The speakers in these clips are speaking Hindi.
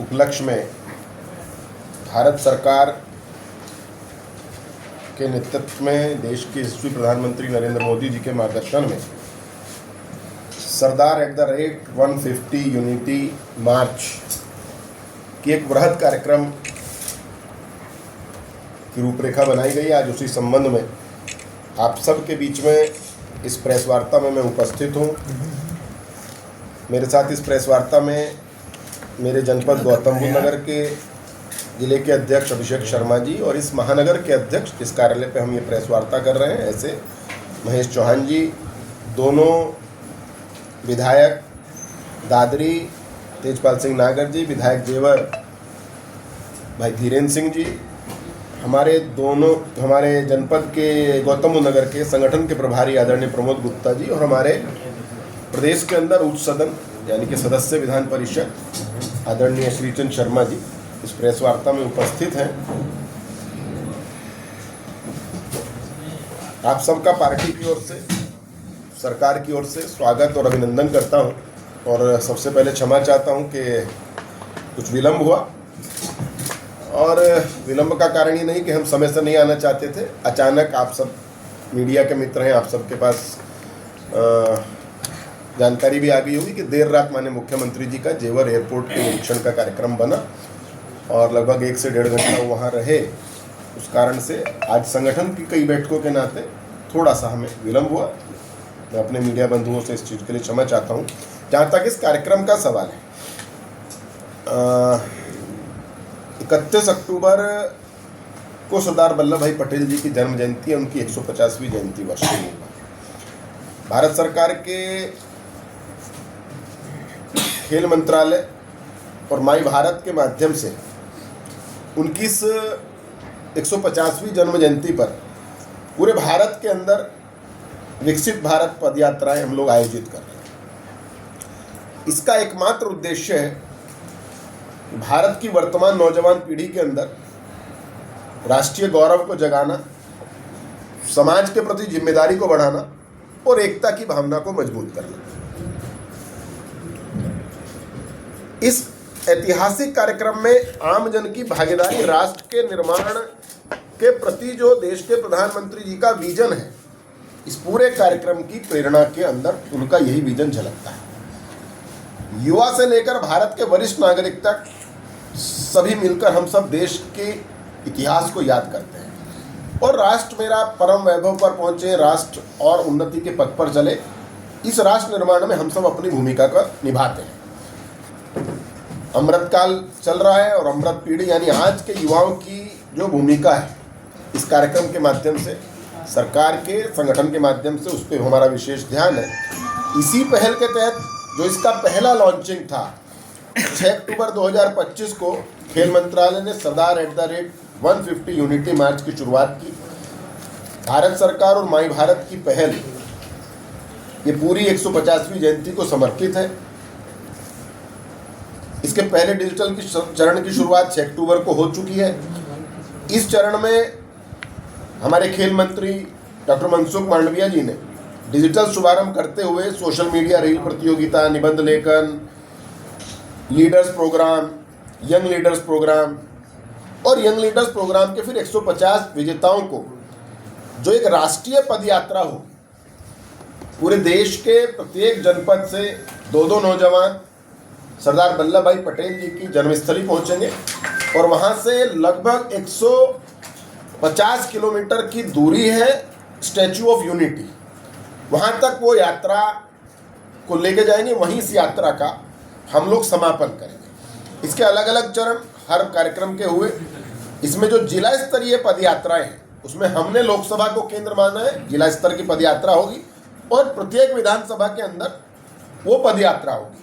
उपलक्ष्य में भारत सरकार के नेतृत्व में देश के यशस्वी प्रधानमंत्री नरेंद्र मोदी जी के मार्गदर्शन में सरदार @150 यूनिटी मार्च की एक बृहद कार्यक्रम की रूपरेखा बनाई गई। आज उसी संबंध में आप सब के बीच में इस प्रेस वार्ता में मैं उपस्थित हूँ। मेरे साथ इस प्रेस वार्ता में मेरे जनपद गौतम बुद्ध नगर के जिले के अध्यक्ष अभिषेक शर्मा जी और इस महानगर के अध्यक्ष जिस कार्यालय पे हम ये प्रेस वार्ता कर रहे हैं ऐसे महेश चौहान जी, दोनों विधायक दादरी तेजपाल सिंह नागर जी, विधायक जेवर भाई धीरेन्द्र सिंह जी, हमारे जनपद के गौतम बुद्ध नगर के संगठन के प्रभारी आदरणीय प्रमोद गुप्ता जी और हमारे प्रदेश के अंदर उच्च सदन यानी कि सदस्य विधान परिषद आदरणीय श्रीचंद शर्मा जी इस प्रेस वार्ता में उपस्थित हैं। आप सबका पार्टी की ओर से, सरकार की ओर से स्वागत और अभिनंदन करता हूं और सबसे पहले क्षमा चाहता हूं कि कुछ विलंब हुआ और विलंब का कारण ये नहीं कि हम समय से नहीं आना चाहते थे। अचानक आप सब मीडिया के मित्र हैं, आप सबके पास जानकारी भी आ गई होगी कि देर रात माननीय मुख्यमंत्री जी का जेवर एयरपोर्ट के निरीक्षण का कार्यक्रम बना और लगभग 1 से 1.5 घंटा वो वहाँ रहे। उस कारण से आज संगठन की कई बैठकों के नाते थोड़ा सा हमें विलंब हुआ। मैं अपने मीडिया बंधुओं से इस चीज़ के लिए क्षमा चाहता हूँ। जहाँ तक इस कार्यक्रम का सवाल है, 31 अक्टूबर को सरदार वल्लभ भाई पटेल जी की जन्म जयंती है, उनकी 150वीं जयंती वर्षगांठ है। भारत सरकार के खेल मंत्रालय और माई भारत के माध्यम से उनकी इस 150वीं जन्म जयंती पर पूरे भारत के अंदर विकसित भारत पदयात्राएं हम लोग आयोजित कर रहे हैं। इसका एकमात्र उद्देश्य है भारत की वर्तमान नौजवान पीढ़ी के अंदर राष्ट्रीय गौरव को जगाना, समाज के प्रति जिम्मेदारी को बढ़ाना और एकता की भावना को मजबूत करना। इस ऐतिहासिक कार्यक्रम में आम जन की भागीदारी, राष्ट्र के निर्माण के प्रति जो देश के प्रधानमंत्री जी का विजन है, इस पूरे कार्यक्रम की प्रेरणा के अंदर उनका यही विजन झलकता है। युवा से लेकर भारत के वरिष्ठ नागरिक तक सभी मिलकर हम सब देश के इतिहास को याद करते हैं और राष्ट्र मेरा परम वैभव पर पहुंचे, राष्ट्र और उन्नति के पथ पर चले, इस राष्ट्र निर्माण में हम सब अपनी भूमिका का निभाते हैं। अमृतकाल चल रहा है और अमृत पीढ़ी यानी आज के युवाओं की जो भूमिका है, इस कार्यक्रम के माध्यम से, सरकार के संगठन के माध्यम से उस पर हमारा विशेष ध्यान है। इसी पहल के तहत जो इसका पहला लॉन्चिंग था 6 अक्टूबर 2025 को खेल मंत्रालय ने सरदार @150 यूनिटी मार्च की शुरुआत की। भारत सरकार और माई भारत की पहल ये पूरी 150वीं जयंती को समर्पित है। इसके पहले डिजिटल की चरण की शुरुआत 6 अक्टूबर को हो चुकी है। इस चरण में हमारे खेल मंत्री डॉक्टर मनसुख मांडविया जी ने डिजिटल शुभारंभ करते हुए सोशल मीडिया रील प्रतियोगिता, निबंध लेखन, leaders programme, young leaders programme और यंग लीडर्स प्रोग्राम के फिर 150 विजेताओं को जो एक राष्ट्रीय पदयात्रा हो, पूरे देश के प्रत्येक जनपद से 2 नौजवान सरदार वल्लभ भाई पटेल जी की जन्मस्थली पहुंचेंगे और वहां से लगभग 150 किलोमीटर की दूरी है स्टैचू ऑफ यूनिटी, वहां तक वो यात्रा को लेके जाएंगे। वहीं इस यात्रा का हम लोग समापन करेंगे। इसके अलग अलग चरण हर कार्यक्रम के हुए। इसमें जो जिला स्तरीय पदयात्राएं हैं उसमें हमने लोकसभा को केंद्र माना है, जिला स्तर की पदयात्रा होगी और प्रत्येक विधानसभा के अंदर वो पदयात्रा होगी।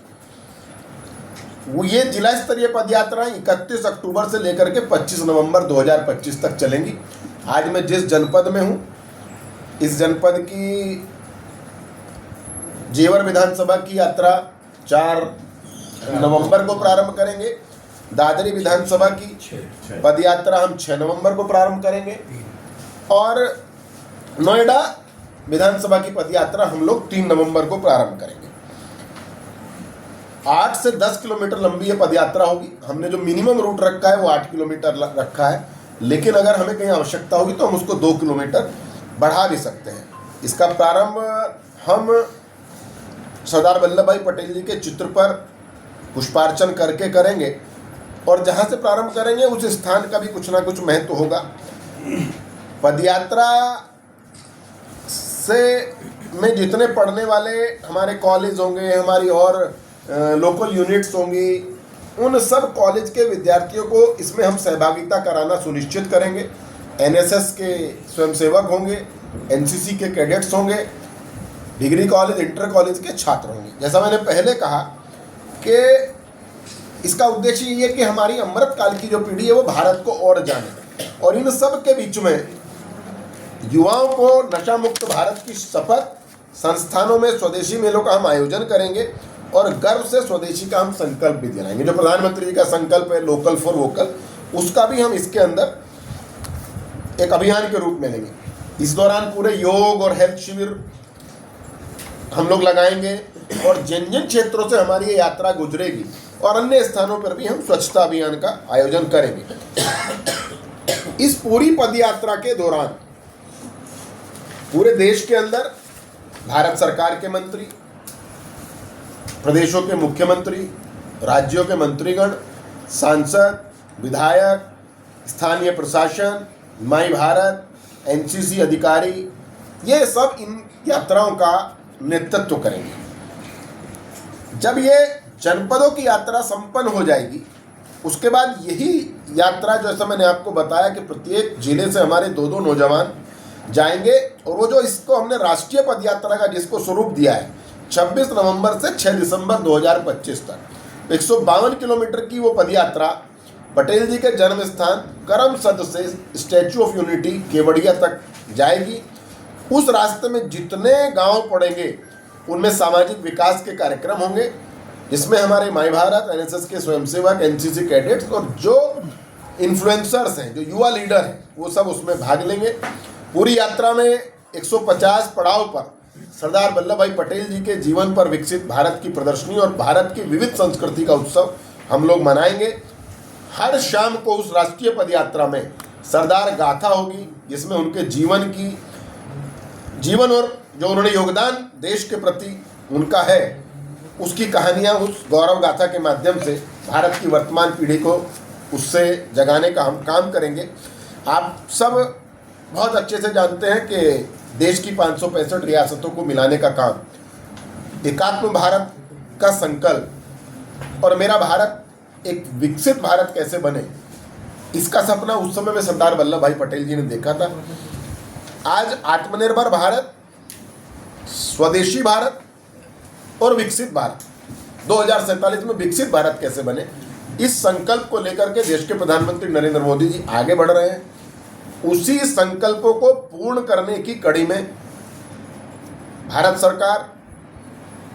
वो ये जिला स्तरीय पदयात्राएं 31 अक्टूबर से लेकर के 25 नवंबर 2025 तक चलेंगी। आज मैं जिस जनपद में हूँ, इस जनपद की जेवर विधानसभा की यात्रा 4 नवंबर को प्रारंभ करेंगे। दादरी विधानसभा की पदयात्रा हम 6 नवंबर को प्रारंभ करेंगे और नोएडा विधानसभा की पदयात्रा हम लोग 3 नवंबर को प्रारंभ करेंगे। 8 से 10 किलोमीटर लंबी ये पदयात्रा होगी। हमने जो मिनिमम रूट रखा है वो 8 किलोमीटर रखा है, लेकिन अगर हमें कहीं आवश्यकता होगी तो हम उसको 2 किलोमीटर बढ़ा भी सकते हैं। इसका प्रारंभ हम सरदार वल्लभ भाई पटेल जी के चित्र पर पुष्पार्चन करके करेंगे, और जहाँ से प्रारंभ करेंगे उस स्थान का भी कुछ ना कुछ महत्व होगा। पदयात्रा से में जितने पढ़ने वाले हमारे कॉलेज होंगे, हमारी और लोकल यूनिट्स होंगी, उन सब कॉलेज के विद्यार्थियों को इसमें हम सहभागिता कराना सुनिश्चित करेंगे। एनएसएस के स्वयंसेवक होंगे, एनसीसी के कैडेट्स होंगे, डिग्री कॉलेज इंटर कॉलेज के छात्र होंगे। जैसा मैंने पहले कहा कि इसका उद्देश्य ये है कि हमारी अमृत काल की जो पीढ़ी है वो भारत को और जाने, और इन सब के बीच में युवाओं को नशा मुक्त भारत की शपथ, संस्थानों में स्वदेशी मेलों का हम आयोजन करेंगे और गर्व से स्वदेशी का हम संकल्प भी दिलाएंगे। जो प्रधानमंत्री जी का संकल्प है लोकल फॉर वोकल, उसका भी हम इसके अंदर एक अभियान के रूप में लेंगे। इस दौरान पूरे योग और हेल्थ शिविर हम लोग लगाएंगे, और जिन जिन क्षेत्रों से हमारी ये यात्रा गुजरेगी और अन्य स्थानों पर भी हम स्वच्छता अभियान का आयोजन करेंगे। इस पूरी पदयात्रा के दौरान पूरे देश के अंदर भारत सरकार के मंत्री, प्रदेशों के मुख्यमंत्री, राज्यों के मंत्रीगण, सांसद, विधायक, स्थानीय प्रशासन, माई भारत, एनसीसी अधिकारी, ये सब इन यात्राओं का नेतृत्व करेंगे। जब ये जनपदों की यात्रा संपन्न हो जाएगी, उसके बाद यही यात्रा, जैसा मैंने आपको बताया कि प्रत्येक जिले से हमारे 2-2 नौजवान जाएंगे, और वो जो इसको हमने राष्ट्रीय पदयात्रा का जिसको स्वरूप दिया है 26 नवंबर से 6 दिसंबर 2025 तक 152 किलोमीटर की वो पदयात्रा पटेल जी के जन्म स्थान करमसद से स्टैचू ऑफ यूनिटी केवड़िया तक जाएगी। उस रास्ते में जितने गांव पड़ेंगे उनमें सामाजिक विकास के कार्यक्रम होंगे, जिसमें हमारे माई भारत, एनएसएस के स्वयंसेवक, एनसीसी कैडेट्स और जो इन्फ्लुएंसर्स हैं, जो युवा लीडर हैं, वो सब उसमें भाग लेंगे। पूरी यात्रा में 150 पड़ाव पर सरदार वल्लभ भाई पटेल जी के जीवन पर विकसित भारत की प्रदर्शनी और भारत की विविध संस्कृति का उत्सव हम लोग मनाएंगे। हर शाम को उस राष्ट्रीय पदयात्रा में सरदार गाथा होगी, जिसमें उनके जीवन और जो उन्होंने योगदान देश के प्रति उनका है, उसकी कहानियाँ उस गौरव गाथा के माध्यम से भारत की वर्तमान पीढ़ी को उससे जगाने का हम काम करेंगे। आप सब बहुत अच्छे से जानते हैं कि देश की 565 रियासतों को मिलाने का काम, एकात्म भारत का संकल्प और मेरा भारत एक विकसित भारत कैसे बने, इसका सपना उस समय में सरदार वल्लभ भाई पटेल जी ने देखा था। आज आत्मनिर्भर भारत, स्वदेशी भारत और विकसित भारत 2047 में विकसित भारत कैसे बने, इस संकल्प को लेकर के देश के प्रधानमंत्री नरेंद्र मोदी जी आगे बढ़ रहे हैं। उसी संकल्पों को पूर्ण करने की कड़ी में भारत सरकार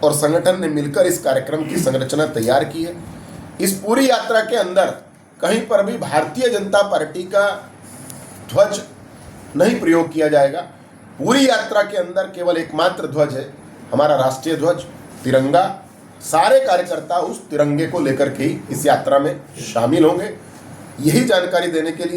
और संगठन ने मिलकर इस कार्यक्रम की संरचना तैयार की है। इस पूरी यात्रा के अंदर कहीं पर भी भारतीय जनता पार्टी का ध्वज नहीं प्रयोग किया जाएगा। पूरी यात्रा के अंदर केवल एकमात्र ध्वज है, हमारा राष्ट्रीय ध्वज तिरंगा। सारे कार्यकर्ता उस तिरंगे को लेकर के ही इस यात्रा में शामिल होंगे। यही जानकारी देने के लिए